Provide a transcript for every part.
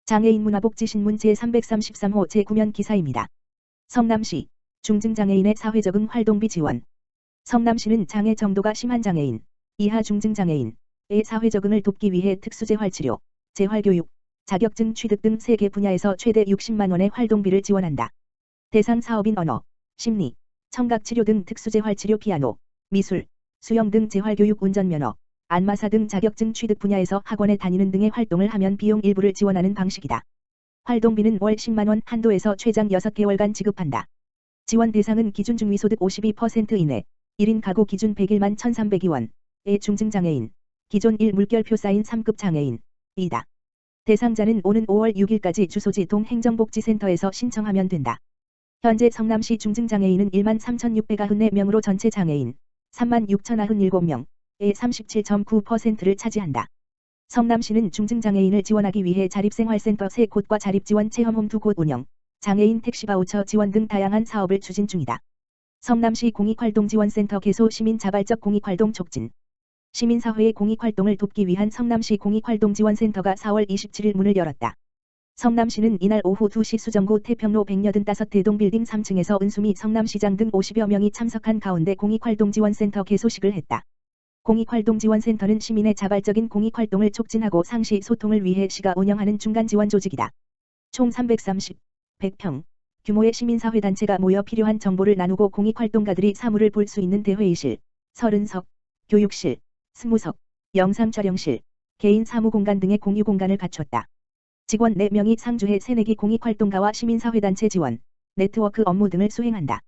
장애인 문화복지신문 제333호 제9면 기사입니다. 성남시 중증장애인의 사회적응 활동비 지원. 성남시는 장애 정도가 심한 장애인, 이하 중증장애인의 사회적응을 돕기 위해 특수재활치료, 재활교육, 자격증 취득 등 3개 분야에서 최대 60만 원의 활동비를 지원한다. 대상 사업인 언어, 심리, 청각치료 등 특수재활치료 피아노, 미술, 수영 등 재활교육 운전면허, 안마사 등 자격증 취득 분야에서 학원에 다니는 등의 활동을 하면 비용 일부를 지원하는 방식이다. 활동비는 월 10만 원 한도에서 최장 6개월간 지급한다. 지원 대상은 기준 중위소득 52% 이내, 1인 가구 기준 101만 1,302원의 중증장애인, 기존 1 물결표 쌓인 3급 장애인, 이다. 대상자는 오는 5월 6일까지 주소지 동행정복지센터에서 신청하면 된다. 현재 성남시 중증장애인은 1만 3,694명으로 전체 장애인 3만 6,097명의 37.9%를 차지한다. 성남시는 중증장애인을 지원하기 위해 자립생활센터 3곳과 자립지원 체험홈 2곳 운영, 장애인 택시바우처 지원 등 다양한 사업을 추진 중이다. 성남시 공익활동지원센터 개소 시민자발적 공익활동 촉진. 시민사회의 공익활동을 돕기 위한 성남시 공익활동지원센터가 4월 27일 문을 열었다. 성남시는 이날 오후 2시 수정구 태평로 185대동 빌딩 3층에서 은수미 성남시장 등 50여 명이 참석한 가운데 공익활동지원센터 개소식을 했다. 공익활동지원센터는 시민의 자발적인 공익활동을 촉진하고 상시 소통을 위해 시가 운영하는 중간지원 조직이다. 총 330, 100평 규모의 시민사회단체가 모여 필요한 정보를 나누고 공익활동가들이 사물을 볼 수 있는 대회의실, 30석, 교육실, 20석, 영상촬영실, 개인 사무공간 등의 공유공간을 갖췄다. 직원 4명이 상주해 새내기 공익활동가와 시민사회단체 지원, 네트워크 업무 등을 수행한다.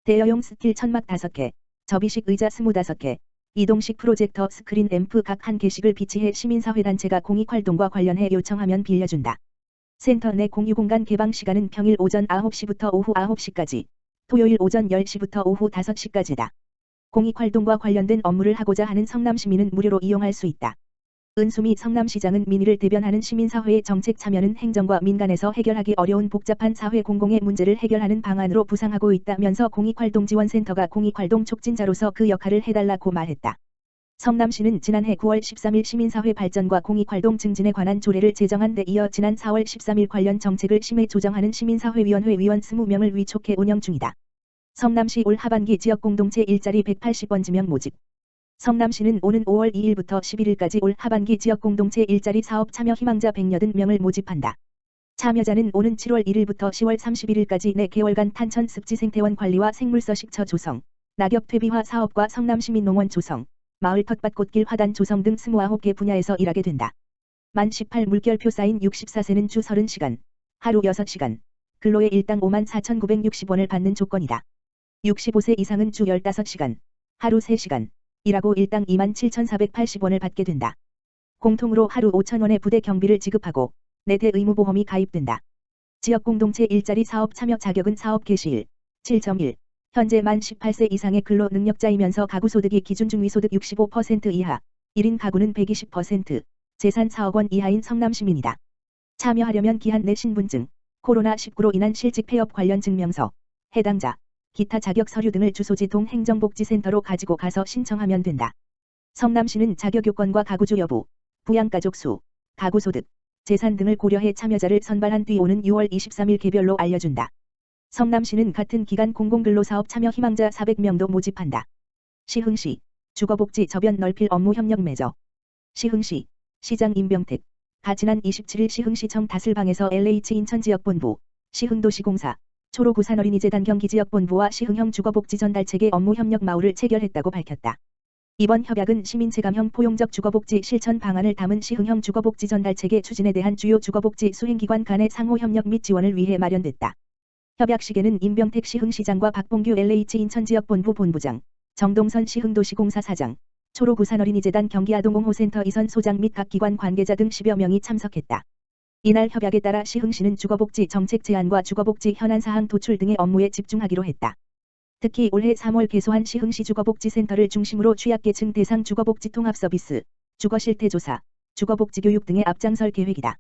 대여용 스틸 천막 5개, 접이식 의자 25개, 이동식 프로젝터 스크린 앰프 각 1개씩을 비치해 시민사회단체가 공익활동과 관련해 요청하면 빌려준다. 센터 내 공유공간 개방 시간은 평일 오전 9시부터 오후 9시까지, 토요일 오전 10시부터 오후 5시까지다. 공익활동과 관련된 업무를 하고자 하는 성남시민은 무료로 이용할 수 있다. 은수미 성남시장은 민의를 대변하는 시민사회의 정책 참여는 행정과 민간에서 해결하기 어려운 복잡한 사회 공공의 문제를 해결하는 방안으로 부상하고 있다면서 공익활동지원센터가 공익활동 촉진자로서 그 역할을 해달라고 말했다. 성남시는 지난해 9월 13일 시민사회 발전과 공익활동 증진에 관한 조례를 제정한 데 이어 지난 4월 13일 관련 정책을 심의 조정하는 시민사회위원회 위원 20명을 위촉해 운영 중이다. 성남시 올 하반기 지역공동체 일자리 180원 지명 모집. 성남시는 오는 5월 2일부터 11일까지 올 하반기 지역공동체 일자리 사업 참여 희망자 180명을 모집한다. 참여자는 오는 7월 1일부터 10월 31일까지 4개월간 탄천 습지 생태원 관리와 생물서 식처 조성, 낙엽 퇴비화 사업과 성남시민농원 조성, 마을 텃밭꽃길 화단 조성 등 29개 분야에서 일하게 된다. 만 18 물결표 쌓인 64세는 주 30시간, 하루 6시간, 근로에 일당 54,960원을 받는 조건이다. 65세 이상은 주 15시간, 하루 3시간, 일하고 일당 27,480원을 받게 된다. 공통으로 하루 5,000원의 부대 경비를 지급하고 4대 의무보험이 가입된다. 지역공동체 일자리 사업 참여 자격은 사업 개시일 7.1. 현재 만 18세 이상의 근로 능력자이면서 가구소득이 기준 중위소득 65% 이하, 1인 가구는 120%, 재산 4억 원 이하인 성남시민이다. 참여하려면 기한 내 신분증, 코로나19로 인한 실직 폐업 관련 증명서, 해당자, 기타 자격 서류 등을 주소지 동행정복지센터로 가지고 가서 신청하면 된다. 성남시는 자격 요건과 가구주 여부, 부양가족 수, 가구소득, 재산 등을 고려해 참여자를 선발한 뒤 오는 6월 23일 개별로 알려준다. 성남시는 같은 기간 공공근로사업 참여 희망자 400명도 모집한다. 시흥시, 주거복지 저변 넓힐 업무 협력 맺어. 시흥시, 시장 임병택, 지난 27일 시흥시청 다슬방에서 LH 인천지역본부, 시흥도시공사, 초록우산어린이재단 경기지역본부와 시흥형 주거복지 전달체계 업무 협력 마우를 체결했다고 밝혔다. 이번 협약은 시민체감형 포용적 주거복지 실천 방안을 담은 시흥형 주거복지 전달체계 추진에 대한 주요 주거복지 수행기관 간의 상호 협력 및 지원을 위해 마련됐다. 협약식에는 임병택 시흥시장과 박봉규 LH 인천지역본부 본부장, 정동선 시흥도시공사 사장, 초록우산어린이재단 경기아동공호센터 이선 소장 및 각 기관 관계자 등 10여 명이 참석했다. 이날 협약에 따라 시흥시는 주거복지 정책 제안과 주거복지 현안사항 도출 등의 업무에 집중하기로 했다. 특히 올해 3월 개소한 시흥시 주거복지센터를 중심으로 취약계층 대상 주거복지 통합서비스, 주거실태조사, 주거복지교육 등에 앞장설 계획이다.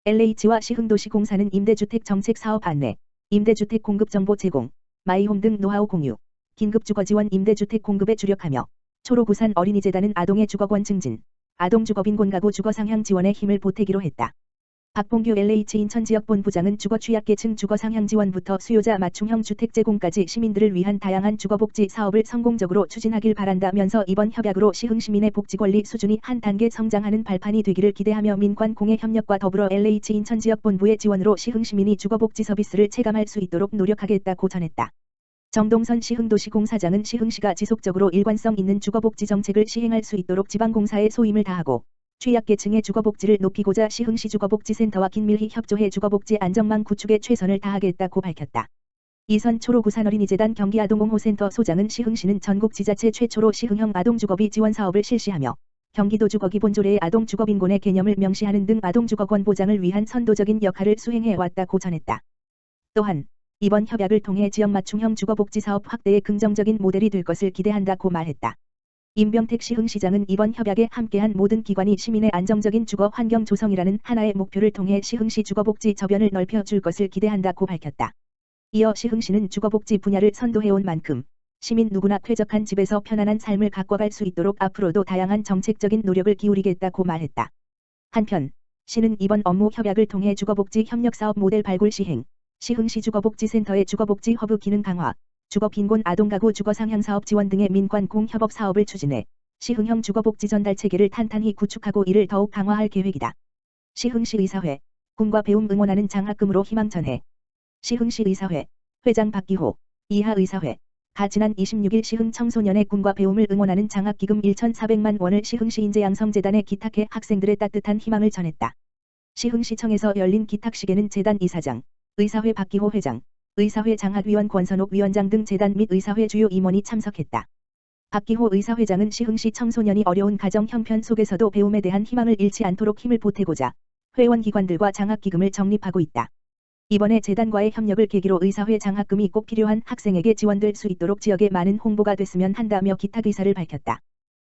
LH와 시흥도시공사는 임대주택 정책 사업 안내, 임대주택 공급 정보 제공, 마이홈 등 노하우 공유, 긴급주거지원 임대주택 공급에 주력하며 초록우산 어린이재단은 아동의 주거권 증진, 아동주거빈곤 가구 주거상향 지원에 힘을 보태기로 했다. 박봉규 LH 인천지역본부장은 주거 취약계층 주거 상향 지원부터 수요자 맞춤형 주택 제공까지 시민들을 위한 다양한 주거복지 사업을 성공적으로 추진하길 바란다면서 이번 협약으로 시흥 시민의 복지 권리 수준이 한 단계 성장하는 발판이 되기를 기대하며 민관 공예 협력과 더불어 LH 인천지역본부의 지원으로 시흥 시민이 주거복지 서비스를 체감할 수 있도록 노력하겠다고 전했다. 정동선 시흥도시공사장은 시흥시가 지속적으로 일관성 있는 주거복지 정책을 시행할 수 있도록 지방공사에 소임을 다하고 취약계층의 주거복지를 높이고자 시흥시 주거복지센터와 긴밀히 협조해 주거복지 안정망 구축에 최선을 다하겠다고 밝혔다. 이선 초로구산어린이재단 경기아동옹호센터 소장은 시흥시는 전국 지자체 최초로 시흥형 아동주거비 지원사업을 실시하며 경기도주거기본조례의 아동주거빈곤의 개념을 명시하는 등 아동주거권 보장을 위한 선도적인 역할을 수행해왔다고 전했다. 또한 이번 협약을 통해 지역 맞춤형 주거복지사업 확대의 긍정적인 모델이 될 것을 기대한다고 말했다. 임병택 시흥시장은 이번 협약에 함께한 모든 기관이 시민의 안정적인 주거 환경 조성이라는 하나의 목표를 통해 시흥시 주거복지 저변을 넓혀줄 것을 기대한다고 밝혔다. 이어 시흥시는 주거복지 분야를 선도해온 만큼 시민 누구나 쾌적한 집에서 편안한 삶을 가꿔갈 수 있도록 앞으로도 다양한 정책적인 노력을 기울이겠다고 말했다. 한편 시는 이번 업무 협약을 통해 주거복지 협력사업 모델 발굴 시행, 시흥시 주거복지센터의 주거복지 허브 기능 강화, 주거빈곤 아동가구 주거상향사업 지원 등의 민관 공협업 사업을 추진해 시흥형 주거복지 전달체계를 탄탄히 구축하고 이를 더욱 강화할 계획이다. 시흥시 의사회, 군과 배움 응원하는 장학금으로 희망 전해. 시흥시 의사회, 회장 박기호, 이하 의사회, 가 지난 26일 시흥 청소년의 군과 배움을 응원하는 장학기금 1,400만 원을 시흥시 인재양성재단에 기탁해 학생들의 따뜻한 희망을 전했다. 시흥시청에서 열린 기탁식에는 재단 이사장, 의사회 박기호 회장, 의사회 장학위원 권선옥 위원장 등 재단 및 의사회 주요 임원이 참석했다. 박기호 의사회장은 시흥시 청소년이 어려운 가정 형편 속에서도 배움에 대한 희망을 잃지 않도록 힘을 보태고자 회원기관들과 장학기금을 적립하고 있다. 이번에 재단과의 협력을 계기로 의사회 장학금이 꼭 필요한 학생에게 지원될 수 있도록 지역에 많은 홍보가 됐으면 한다며 기탁 의사를 밝혔다.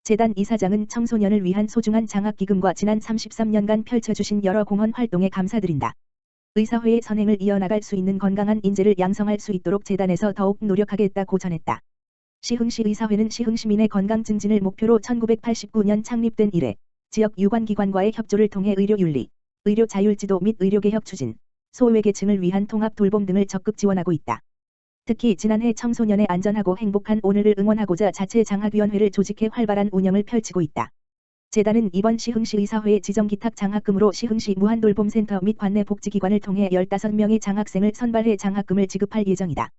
재단 이사장은 청소년을 위한 소중한 장학기금과 지난 33년간 펼쳐주신 여러 공헌 활동에 감사드린다. 의사회의 선행을 이어나갈 수 있는 건강한 인재를 양성할 수 있도록 재단에서 더욱 노력하겠다고 전했다. 시흥시 의사회는 시흥 시민의 건강 증진을 목표로 1989년 창립된 이래 지역 유관기관과의 협조를 통해 의료윤리, 의료자율지도 및 의료개혁 추진, 소외계층을 위한 통합 돌봄 등을 적극 지원하고 있다. 특히 지난해 청소년의 안전하고 행복한 오늘을 응원하고자 자체 장학위원회를 조직해 활발한 운영을 펼치고 있다. 재단은 이번 시흥시 의사회의 지정기탁 장학금으로 시흥시 무한돌봄센터 및 관내 복지기관을 통해 15명의 장학생을 선발해 장학금을 지급할 예정이다.